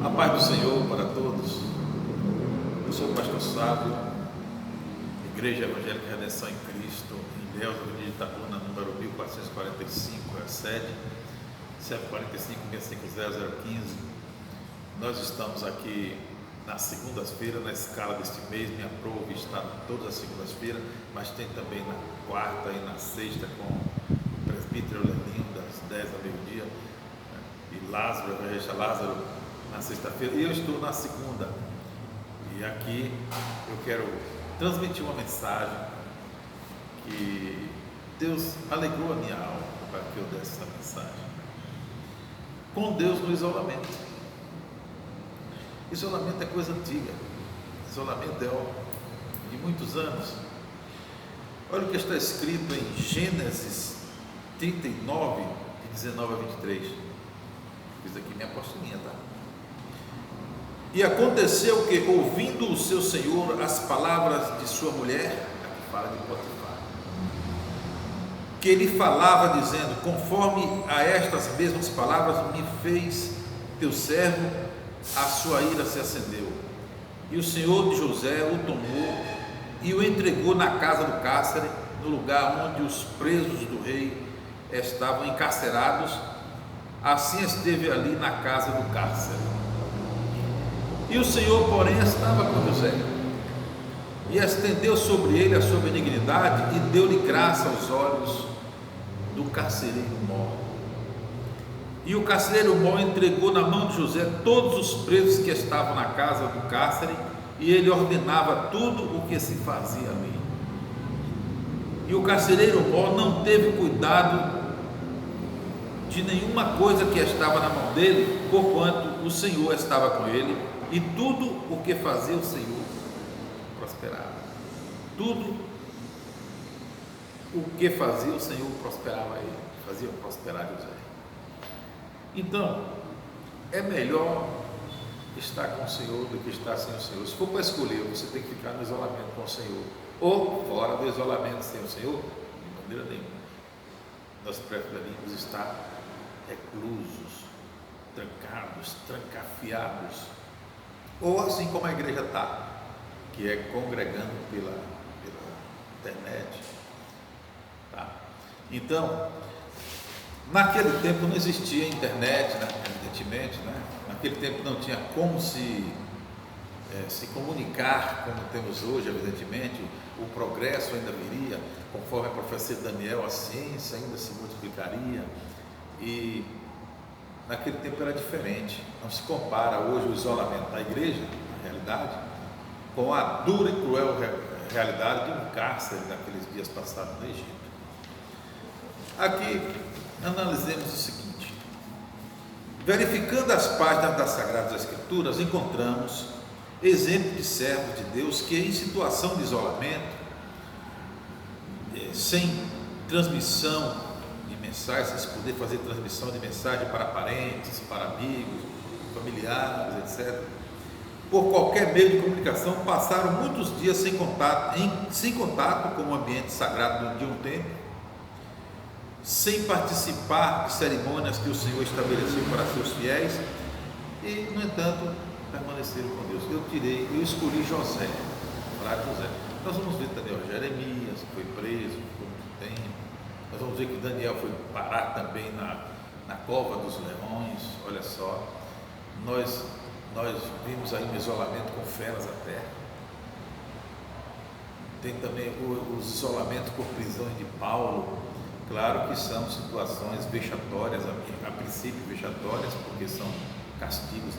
A paz do Senhor para todos. Eu sou o pastor Sábio, Igreja Evangélica Redenção em Cristo, em Ilhéus, Avenida de Itabuna, número 1445, a sede, CEP 45-650-015. Nós estamos aqui nas segundas-feiras, na escala deste mês. Me aprove estar todas as segundas-feiras, mas tem também na quarta e na sexta com o presbítero Leninho, das 10 ao meio-dia, e Lázaro, evangelista Lázaro, na sexta-feira, e eu estou na segunda. E aqui eu quero transmitir uma mensagem que Deus alegrou a minha alma para que eu desse essa mensagem. Com Deus no isolamento. Isolamento é coisa antiga. Isolamento é de muitos anos. Olha o que está escrito em Gênesis 39, de 19 a 23. Fiz aqui minha apostilinha, tá? E aconteceu que, ouvindo o seu senhor as palavras de sua mulher, aqui fala de Potifar, que ele falava dizendo: conforme a estas mesmas palavras me fez teu servo, a sua ira se acendeu. E o senhor de José o tomou e o entregou na casa do cárcere, no lugar onde os presos do rei estavam encarcerados. Assim esteve ali na casa do cárcere. E o Senhor, porém, estava com José, e estendeu sobre ele a sua benignidade, e deu-lhe graça aos olhos do carcereiro mor. E o carcereiro mor entregou na mão de José todos os presos que estavam na casa do cárcere, e ele ordenava tudo o que se fazia ali. E o carcereiro mor não teve cuidado de nenhuma coisa que estava na mão dele, porquanto o Senhor estava com ele, e tudo o que fazia o Senhor prosperava. Tudo o que fazia o Senhor prosperava ele, fazia prosperar José. Então, é melhor estar com o Senhor do que estar sem o Senhor. Se for para escolher, você tem que ficar no isolamento com o Senhor, ou fora do isolamento sem o Senhor, de maneira nenhuma. Nós preferimos estar reclusos, trancados, trancafiados, ou assim como a igreja está, que é congregando pela internet, tá? Então, naquele tempo não existia internet, né? Evidentemente, né? Naquele tempo não tinha como se comunicar como temos hoje. Evidentemente, o progresso ainda viria, conforme a profecia de Daniel, a ciência ainda se multiplicaria, e naquele tempo era diferente. Não se compara hoje o isolamento da igreja, na realidade, com a dura e cruel realidade de um cárcere naqueles dias passados no Egito. Aqui analisemos o seguinte: verificando as páginas das Sagradas Escrituras, encontramos exemplo de servos de Deus que, em situação de isolamento, sem transmissão de mensagens, sem poder fazer transmissão de mensagem para parentes, para amigos, familiares, etc., por qualquer meio de comunicação, passaram muitos dias sem contato com o ambiente sagrado de um templo, sem participar de cerimônias que o Senhor estabeleceu para seus fiéis, e, no entanto, permaneceram com Deus. Eu escolhi José, para José. Nós vamos ver também o Jeremias, que foi preso por muito tempo. Nós vamos ver que Daniel foi parar também na cova dos leões. Olha só, nós vimos aí um isolamento com feras à terra. Tem também os isolamentos por prisões de Paulo. Claro que são situações vexatórias, a princípio vexatórias, porque são castigos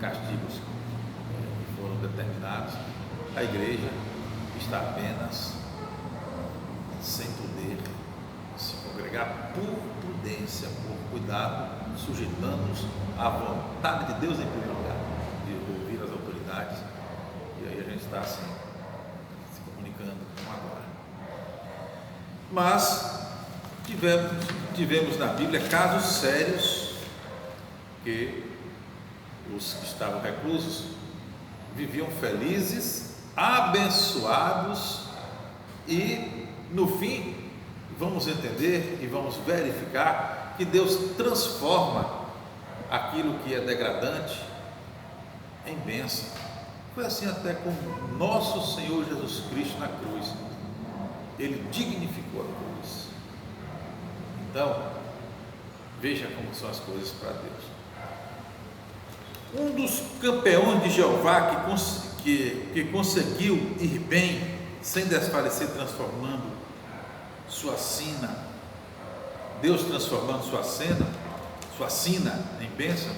castigos que foram determinados. A igreja está apenas sem poder se congregar por prudência, por cuidado, sujeitando-nos à vontade de Deus em primeiro lugar, de ouvir as autoridades. E aí a gente está assim, se comunicando como agora. Mas tivemos na Bíblia casos sérios que os que estavam reclusos viviam felizes, abençoados, e no fim vamos entender e vamos verificar que Deus transforma aquilo que é degradante em bênção. Foi assim até com nosso Senhor Jesus Cristo na cruz. Ele dignificou a cruz. Então, veja como são as coisas para Deus. Um dos campeões de Jeová que conseguiu ir bem, sem desfalecer, transformando sua sina, Deus transformando sua sina em bênção,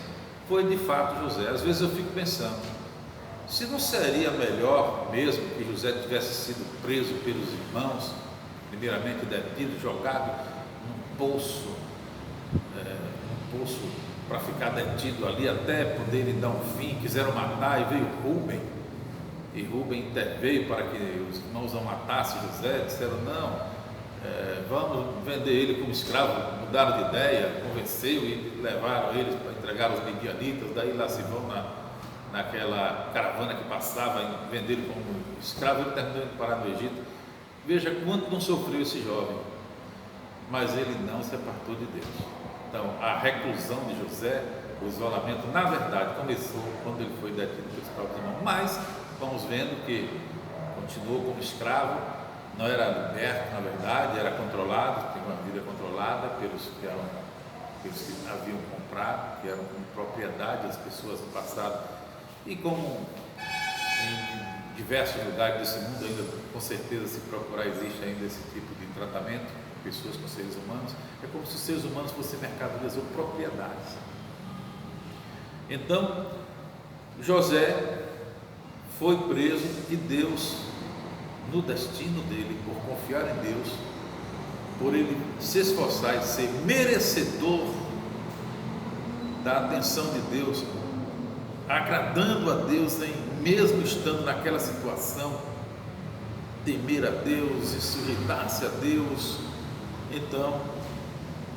foi de fato José. Às vezes eu fico pensando, se não seria melhor mesmo que José tivesse sido preso pelos irmãos, primeiramente detido, jogado num poço para ficar detido ali até poderem dar um fim. Quiseram matar, e veio Rúben, e Rúben interveio para que os irmãos não matassem José. Disseram não, vamos vender ele como escravo. Mudaram de ideia, convenceu e levaram eles para entregar aos midianitas. Daí lá se vão naquela caravana que passava e vender ele como escravo. Ele terminou indo parar no Egito. Veja quanto não sofreu esse jovem, mas ele não se apartou de Deus. Então, a reclusão de José, o isolamento, na verdade, começou quando ele foi detido pelos próprios irmãos. Mas vamos vendo que continuou como escravo, não era liberto, na verdade, era controlado, tinha uma vida controlada pelos que haviam comprado, que eram como propriedade das pessoas do passado. E como em diversos lugares desse mundo, ainda com certeza, se procurar, existe ainda esse tipo de tratamento com pessoas, com seres humanos. É como se os seres humanos fossem mercadorias ou propriedades. Então, José foi preso e Deus, no destino dele, por confiar em Deus, por ele se esforçar e ser merecedor da atenção de Deus, agradando a Deus, mesmo estando naquela situação, temer a Deus e sujeitar-se a Deus. Então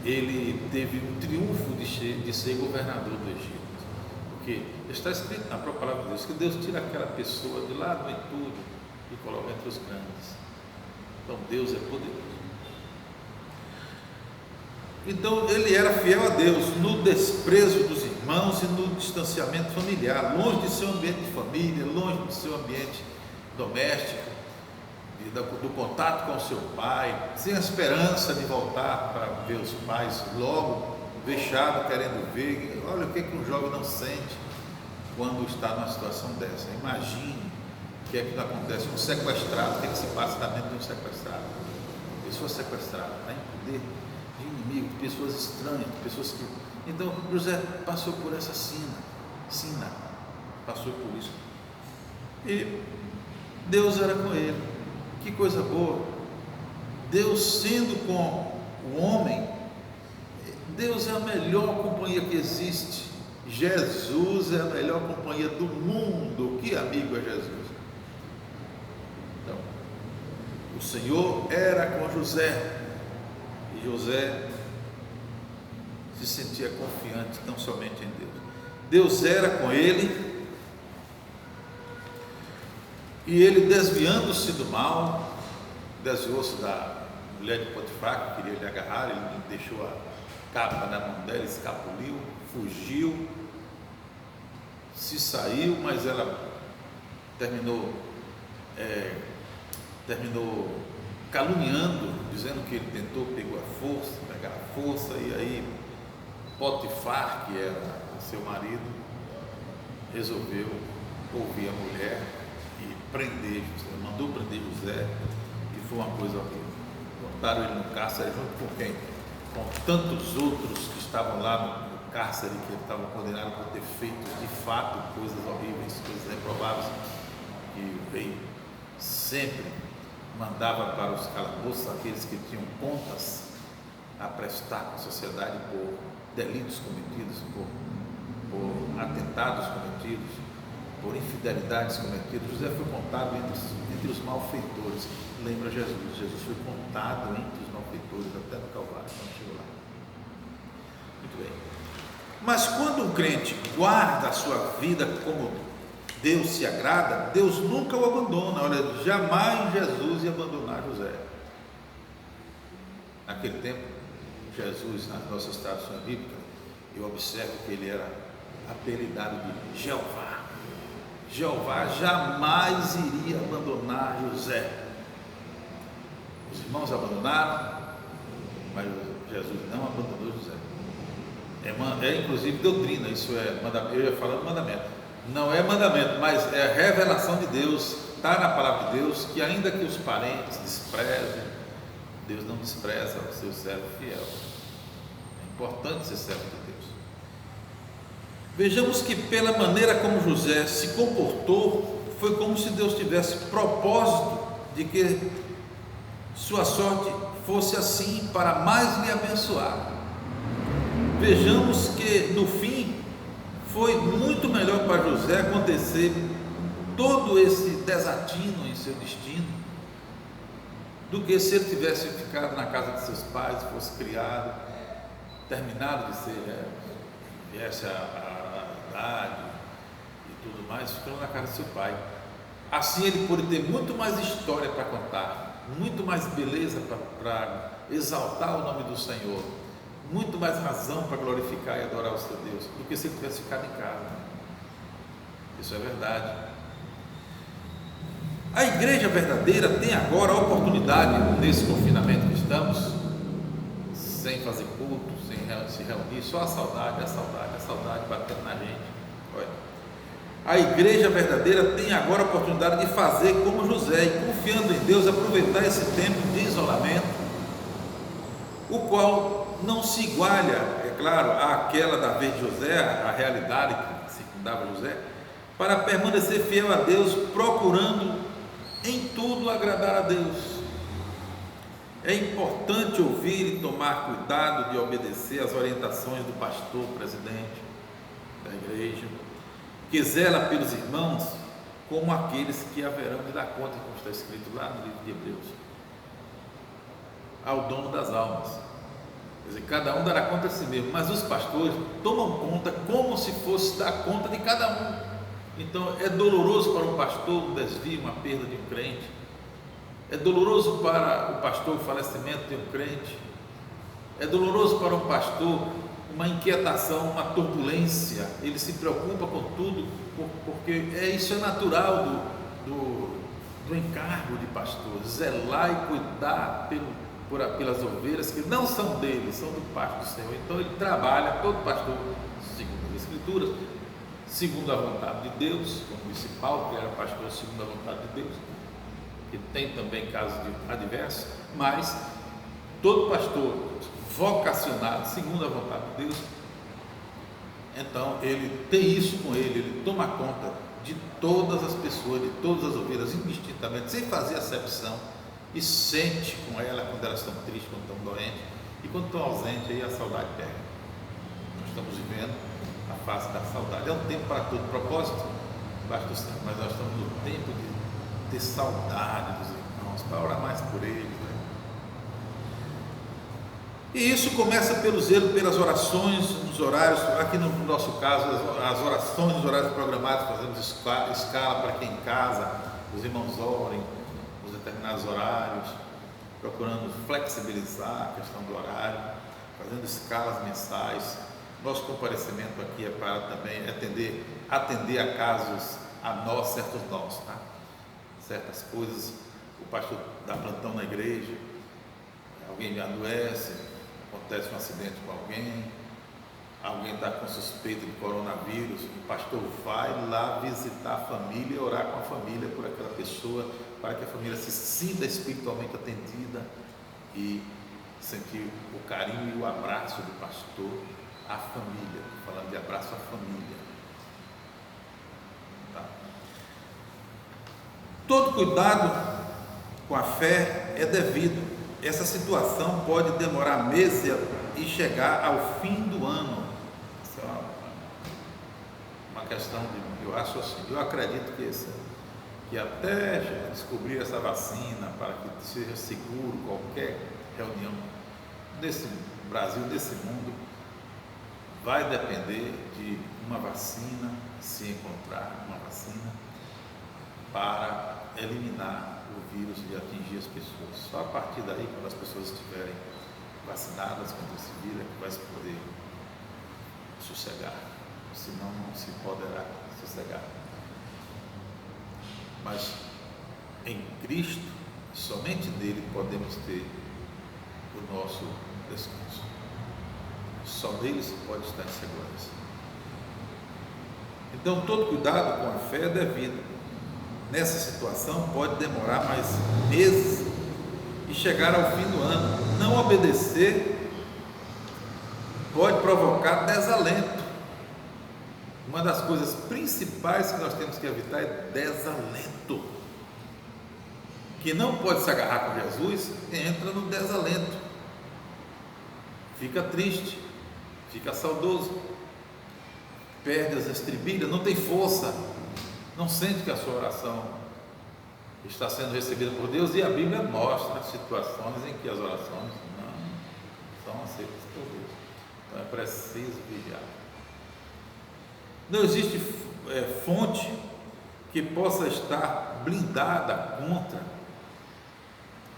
ele teve um triunfo de ser governador do Egito, porque está escrito na própria palavra de Deus que Deus tira aquela pessoa de lá do entulho e coloca entre os grandes. Então Deus é poderoso. Então ele era fiel a Deus no desprezo dos irmãos e no distanciamento familiar, longe de seu ambiente de família, longe do seu ambiente doméstico, do contato com o seu pai, sem a esperança de voltar para ver os pais logo, vexado, querendo ver. Olha o que um jovem não sente quando está numa situação dessa. Imagine o que é que acontece, um sequestrado, o que é que se passa na mente de um sequestrado. Pessoa sequestrada, está em poder de inimigo, de pessoas estranhas, de pessoas que... Então José passou por essa sina, passou por isso, e Deus era com ele. Que coisa boa, Deus sendo com o homem. Deus é a melhor companhia que existe. Jesus é a melhor companhia do mundo. Que amigo é Jesus? Então, o Senhor era com José, e José se sentia confiante não somente em Deus. Deus era com ele, e ele, desviando-se do mal, desviou-se da mulher de Potifar, que queria lhe agarrar. Ele deixou a capa na mão dela, escapuliu, fugiu, se saiu, mas ela terminou caluniando, dizendo que ele tentou pegar a força, e aí Potifar, que era seu marido, resolveu ouvir a mulher e prender José, mandou prender José, e foi uma coisa horrível. Botaram ele no cárcere junto com quem? Com tantos outros que estavam lá no cárcere, que ele estava condenado por ter feito de fato coisas horríveis, coisas reprováveis, que o rei sempre mandava para os calabouços aqueles que tinham contas a prestar com a sociedade por delitos cometidos, por atentados cometidos, por infidelidades cometidas. José foi contado entre os malfeitores. Lembra Jesus? Jesus foi contado entre os malfeitores até no Calvário, quando chegou lá. Muito bem. Mas quando um crente guarda a sua vida como Deus se agrada, Deus nunca o abandona. Olha, jamais Jesus ia abandonar José. Naquele tempo, Jesus, nas nossas traduções bíblicas, eu observo que ele era apelidado de Jeová. Jeová jamais iria abandonar José. Os irmãos abandonaram, mas Jesus não abandonou José. É inclusive doutrina, isso é mandamento. Eu ia falando mandamento, não é mandamento, mas é a revelação de Deus, está na palavra de Deus, que ainda que os parentes desprezem, Deus não despreza o seu servo fiel. É importante ser servo de Deus. Vejamos que pela maneira como José se comportou, foi como se Deus tivesse propósito de que sua sorte fosse assim para mais lhe abençoar. Vejamos que no fim foi muito melhor para José acontecer todo esse desatino em seu destino do que se ele tivesse ficado na casa de seus pais, fosse criado, terminado de ser, viesse a idade e tudo mais, ficando na casa de seu pai. Assim ele pôde ter muito mais história para contar, muito mais beleza para exaltar o nome do Senhor, muito mais razão para glorificar e adorar o seu Deus, do que se ele tivesse ficado em casa. Isso é verdade. A igreja verdadeira tem agora a oportunidade, nesse confinamento que estamos, sem fazer culto, sem se reunir, só a saudade batendo na gente. Olha, a igreja verdadeira tem agora a oportunidade de fazer como José e, confiando em Deus, aproveitar esse tempo de isolamento, o qual não se iguala, é claro, àquela da vez de José, a realidade que circundava José, para permanecer fiel a Deus, procurando em tudo agradar a Deus. É importante ouvir e tomar cuidado de obedecer às orientações do pastor, presidente da igreja, que zela pelos irmãos como aqueles que haverão de dar conta, como está escrito lá no livro de Hebreus, ao dono das almas. Quer dizer, cada um dará conta de si mesmo, mas os pastores tomam conta como se fosse dar conta de cada um. Então é doloroso para um pastor um desvio, uma perda de um crente, é doloroso para o pastor o falecimento de um crente, é doloroso para um pastor uma inquietação, uma turbulência. Ele se preocupa com tudo, porque isso é natural do encargo de pastor, zelar e cuidar pelas ovelhas que não são dele, são do pasto do Senhor. Então ele trabalha, todo pastor, segundo as Escrituras, segundo a vontade de Deus, como disse Paulo, que era pastor segundo a vontade de Deus, que tem também casos adversos, mas todo pastor vocacionado segundo a vontade de Deus, então ele tem isso com ele toma conta de todas as pessoas, de todas as ovelhas, indistintamente, sem fazer acepção, e sente com ela quando elas estão tristes, quando estão doentes, e quando estão ausentes, aí a saudade pega. Nós estamos vivendo a fase da saudade. É um tempo para todo propósito, debaixo do céu, mas nós estamos no tempo de ter saudade dos irmãos, para orar mais por eles, né? E isso começa pelo zelo, pelas orações nos horários. Aqui no nosso caso, as orações nos horários programados, fazemos escala para que em casa os irmãos orem nos determinados horários, procurando flexibilizar a questão do horário, fazendo escalas mensais. Nosso comparecimento aqui é para também atender a casos, a nós, certos nós, tá? Certas coisas, o pastor dá plantão na igreja, alguém adoece, acontece um acidente com alguém está com suspeita de coronavírus, o pastor vai lá visitar a família e orar com a família por aquela pessoa, para que a família se sinta espiritualmente atendida e sentir o carinho e o abraço do pastor à família, falando de abraço à família. Tá? Todo cuidado com a fé é devido. Essa situação pode demorar meses e chegar ao fim do ano. Isso é uma questão de, eu acho assim, eu acredito que até descobrir essa vacina, para que seja seguro qualquer reunião nesse Brasil, nesse mundo, vai depender de uma vacina, se encontrar uma vacina para eliminar o vírus e atingir as pessoas. Só a partir daí, quando as pessoas estiverem vacinadas contra esse vírus, é que vai se poder sossegar, senão não se poderá sossegar. Mas em Cristo, somente nele podemos ter o nosso descanso. Só nele se pode estar em segurança. Então, todo cuidado com a fé é devido. Nessa situação pode demorar mais meses e chegar ao fim do ano. Não obedecer pode provocar desalento. Uma das coisas principais que nós temos que evitar é desalento. Que não pode se agarrar com Jesus, entra no desalento. Fica triste, fica saudoso, perde as estribilhas, não tem força, não sente que a sua oração está sendo recebida por Deus, e a Bíblia mostra situações em que as orações não são aceitas por Deus. Então é preciso vigiar. Não existe fonte que possa estar blindada contra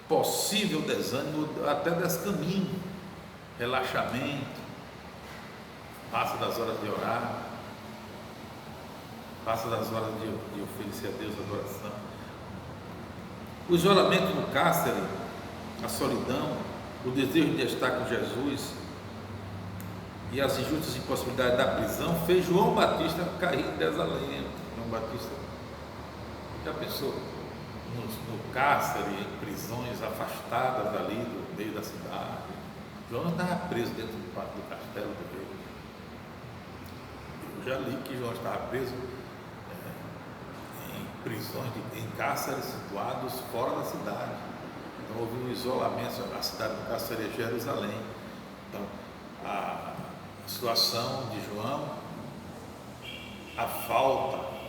possível desânimo, até descaminho, relaxamento, passa das horas de orar, passa das horas de oferecer a Deus adoração. O isolamento no cárcere, a solidão, o desejo de estar com Jesus e as injustas impossibilidades da prisão fez João Batista cair em desalento. João Batista, já pensou, no cárcere, em prisões afastadas ali do meio da cidade? João não estava preso dentro do castelo do rei. Eu já li que João estava preso em prisões, em cárceres situados fora da cidade. Então houve um isolamento. A cidade do cárcere seria Jerusalém. Então a situação de João, a falta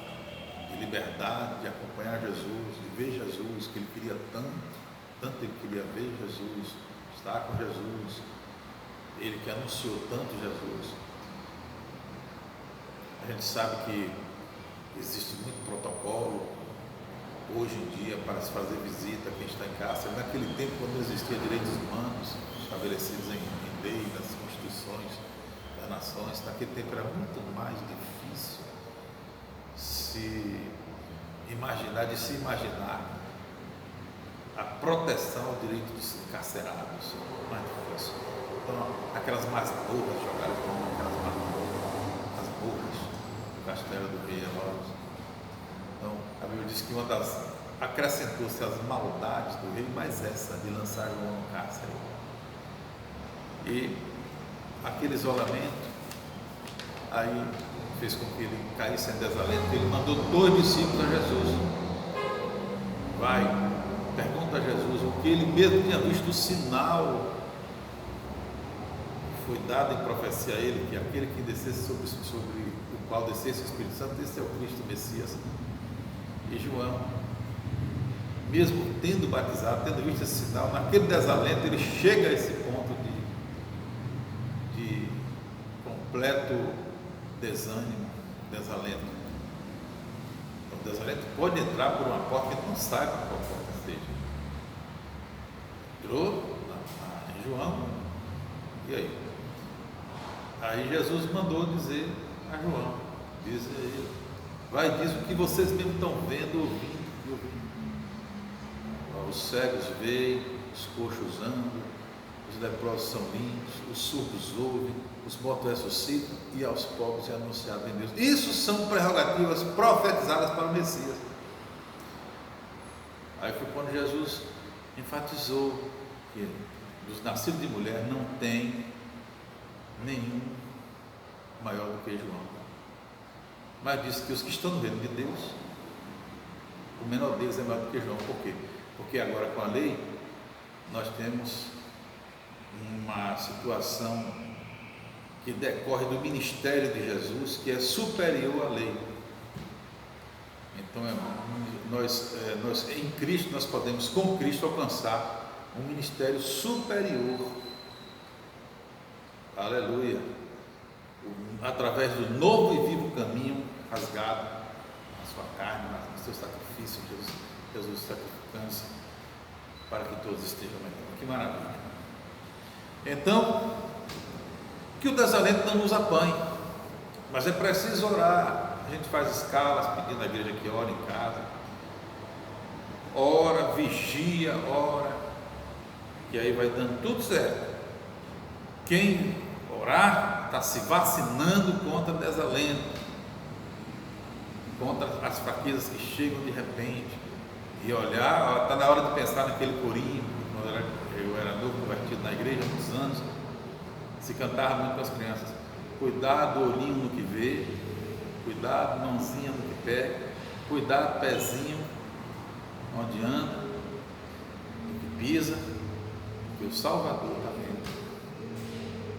de liberdade, de acompanhar Jesus, de ver Jesus, que ele queria tanto ele queria ver Jesus, estar com Jesus, ele que anunciou tanto Jesus. A gente sabe que existe muito protocolo hoje em dia para se fazer visita a quem está em cárcere. Naquele tempo, quando não existiam direitos humanos estabelecidos em lei, nas constituições das nações, naquele tempo era muito mais difícil de se imaginar a proteção ao direito dos encarcerados, mais difícil. Então, aquelas masmorras jogadas como aquelas masmorras do castelo do rei Herodes. Então, a Bíblia diz que acrescentou-se as maldades do rei, mas essa de lançar João no cárcere. E aquele isolamento aí fez com que ele caísse em desalento. Ele mandou 2 discípulos a Jesus. Vai, pergunta a Jesus o que ele mesmo tinha visto, o sinal que foi dado em profecia a ele, que aquele que descesse sobre o qual descesse o Espírito Santo, esse é o Cristo Messias. E João, mesmo tendo batizado, tendo visto esse sinal, naquele desalento, ele chega a esse ponto de completo desânimo, desalento. Então, o desalento pode entrar por uma porta que não sabe qual porta seja. Entrou em João, e aí? Aí Jesus mandou dizer a João, diz a ele, vai, diz o que vocês mesmo estão vendo, ouvindo e ouvindo. Os cegos veem, os coxos andam, os leprosos são limpos, os surdos ouvem, os mortos ressuscitam, e aos pobres é anunciado em Deus. Isso são prerrogativas profetizadas para o Messias. Aí foi quando Jesus enfatizou que dos nascidos de mulher não tem nenhum maior do que João, mas disse que os que estão no reino de Deus, o menor deles é maior do que João. Por quê? Porque agora com a lei nós temos uma situação que decorre do ministério de Jesus, que é superior à lei. Então nós em Cristo nós podemos com Cristo alcançar um ministério superior, aleluia, através do novo e vivo caminho rasgado na sua carne, no seu sacrifício, Jesus sacrificando-se para que todos estejam melhor. Que maravilha! Então, que o desalento não nos apanhe, Mas é preciso orar. A gente faz escalas pedindo à igreja que ore em casa. Ora, vigia, ora, e aí vai dando tudo certo. Quem orar está se vacinando contra desalento, contra as fraquezas que chegam de repente. E olhar, está na hora de pensar naquele corinho. Quando eu era novo, convertido na igreja há muitos anos, se cantava muito para as crianças: cuidado olhinho no que vê, cuidado mãozinha no que pega, cuidado pezinho onde anda, no que pisa, que o Salvador está vendo.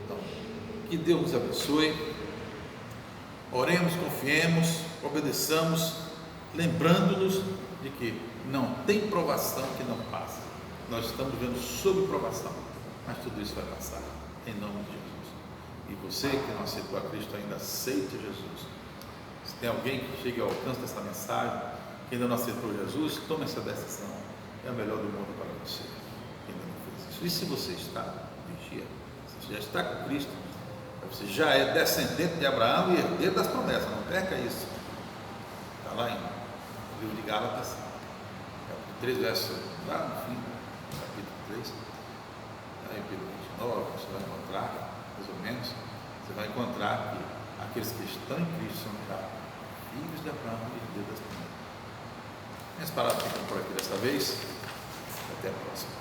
Então, que Deus nos abençoe. Oremos, confiemos, obedeçamos, lembrando-nos de que não tem provação que não passe. Nós estamos vivendo sob provação, mas tudo isso vai passar, em nome de Jesus. E você que não aceitou a Cristo ainda, aceite Jesus. Se tem alguém que chegue ao alcance dessa mensagem, que ainda não aceitou Jesus, tome essa decisão. É o melhor do mundo para você, que ainda não fez isso. E se você está, vigia, se você já está com Cristo, você já é descendente de Abraão e herdeiro das promessas, não perca isso. Está lá em livro de Gálatas, capítulo 3, verso lá no fim, capítulo 3, capítulo 29, você vai encontrar, mais ou menos, você vai encontrar que aqueles que estão em Cristo são já filhos de Abraão e herdeiros das promessas. Minhas palavras ficam por aqui desta vez, até a próxima.